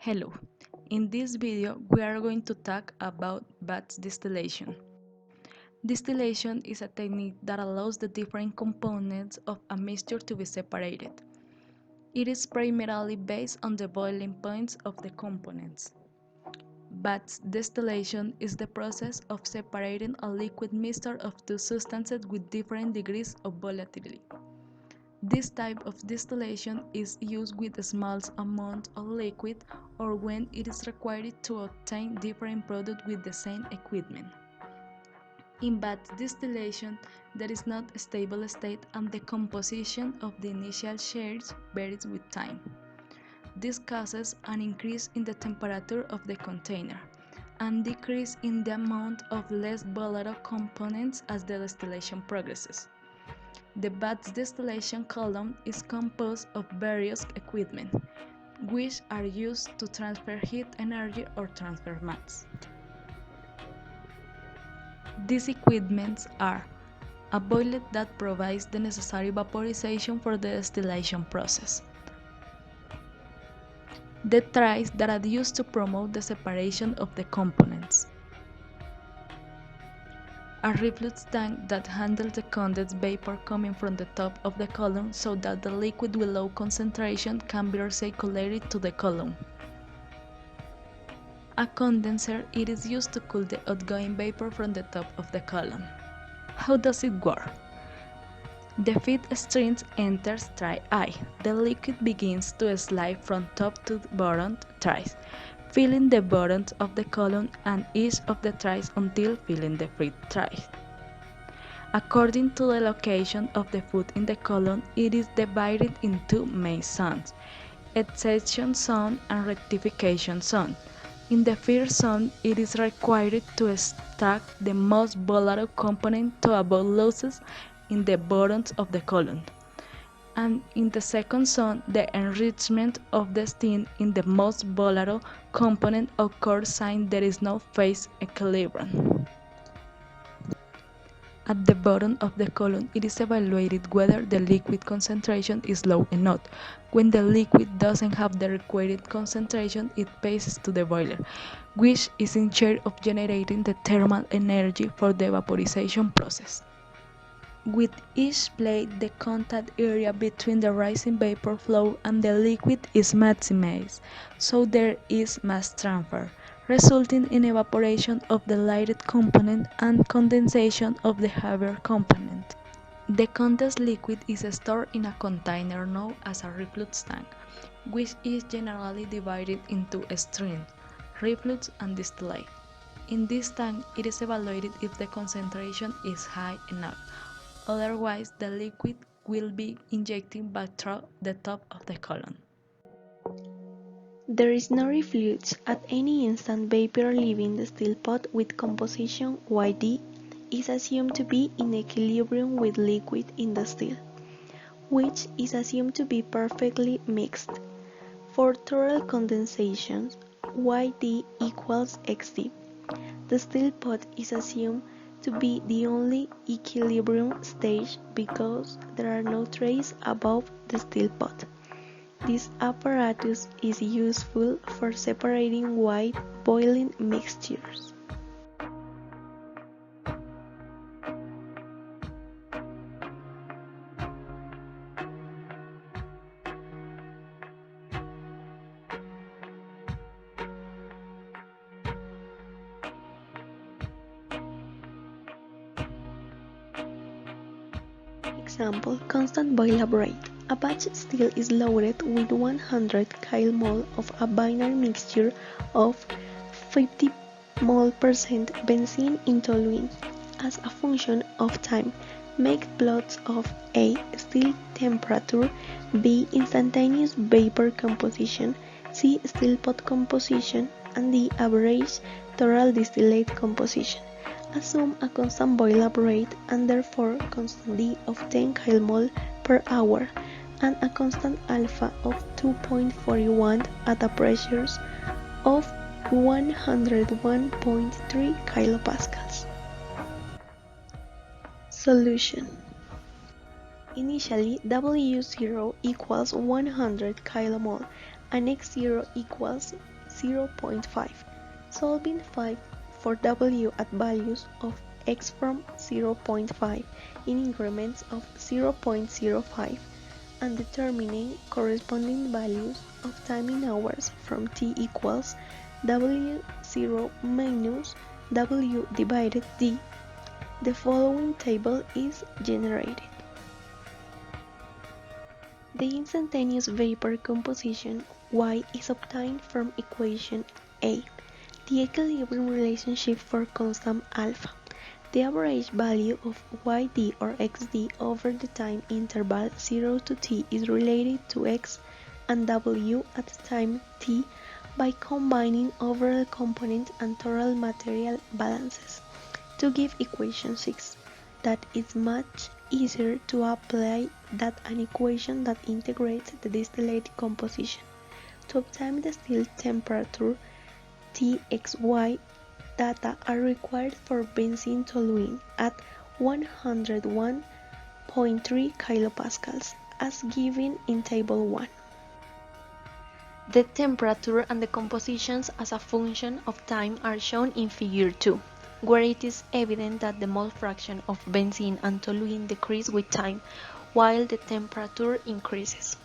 Hello, in this video we are going to talk about batch distillation. Distillation is a technique that allows the different components of a mixture to be separated. It is primarily based on the boiling points of the components. Batch distillation is the process of separating a liquid mixture of two substances with different degrees of volatility. This type of distillation is used with a small amount of liquid or when it is required to obtain different products with the same equipment. In batch distillation, there is not a stable state and the composition of the initial shares varies with time. This causes an increase in the temperature of the container and decrease in the amount of less volatile components as the distillation progresses. The batch distillation column is composed of various equipment, which are used to transfer heat energy or transfer mass. These equipments are a boiler that provides the necessary vaporization for the distillation process, the trays that are used to promote the separation of the components, a reflux tank that handles the condensed vapor coming from the top of the column so that the liquid with low concentration can be recirculated to the column. A condenser, it is used to cool the outgoing vapor from the top of the column. How does it work? The feed stream enters tray I. The liquid begins to slide from top to bottom trays, filling the bottoms of the column and each of the trays until filling the feed tray. According to the location of the food in the column, it is divided in two main zones, extraction zone and rectification zone. In the first zone, it is required to extract the most volatile component to avoid losses in the bottoms of the column. And in the second zone, the enrichment of the steam in the most volatile component occurs since there is no phase equilibrium. At the bottom of the column, it is evaluated whether the liquid concentration is low enough. When the liquid doesn't have the required concentration, it passes to the boiler, which is in charge of generating the thermal energy for the vaporization process. With each plate, the contact area between the rising vapor flow and the liquid is maximized, so there is mass transfer, resulting in evaporation of the lighter component and condensation of the heavier component. The condensed liquid is stored in a container known as a reflux tank, which is generally divided into streams, reflux and distillate. In this tank, it is evaluated if the concentration is high enough. Otherwise, the liquid will be injected back through the top of the column. There is no reflux at any instant. Vapor leaving the still pot with composition YD is assumed to be in equilibrium with liquid in the still, which is assumed to be perfectly mixed. For total condensation, YD equals XD. The still pot is assumed to be the only equilibrium stage because there are no trays above the still pot. This apparatus is useful for separating white boiling mixtures. Example, constant boil-up rate. A batch still is loaded with 100 kmol of a binary mixture of 50 mol% benzene in toluene. As a function of time, make plots of A. Still temperature, B. Instantaneous vapor composition, C. Still pot composition, and D. Average total distillate composition. Assume a constant boil-up rate and therefore constant D of 10 kmol per hour and a constant alpha of 2.41 at a pressures of 101.3 kilopascals. Solution. Initially, W0 equals 100 kmol and X0 equals 0.5. Solving 5 for W at values of x from 0.5 in increments of 0.05 and determining corresponding values of time in hours from t equals W0 minus W divided D, the following table is generated. The instantaneous vapor composition Y is obtained from equation A, the equilibrium relationship for constant alpha. The average value of yd or xd over the time interval 0 to t is related to x and w at time t by combining overall component and total material balances to give equation 6. That is much easier to apply than an equation that integrates the distillate composition. To obtain the still temperature, Txy data are required for benzene toluene at 101.3 kilopascals, as given in Table 1. The temperature and the compositions as a function of time are shown in Figure 2, where it is evident that the mole fraction of benzene and toluene decrease with time, while the temperature increases.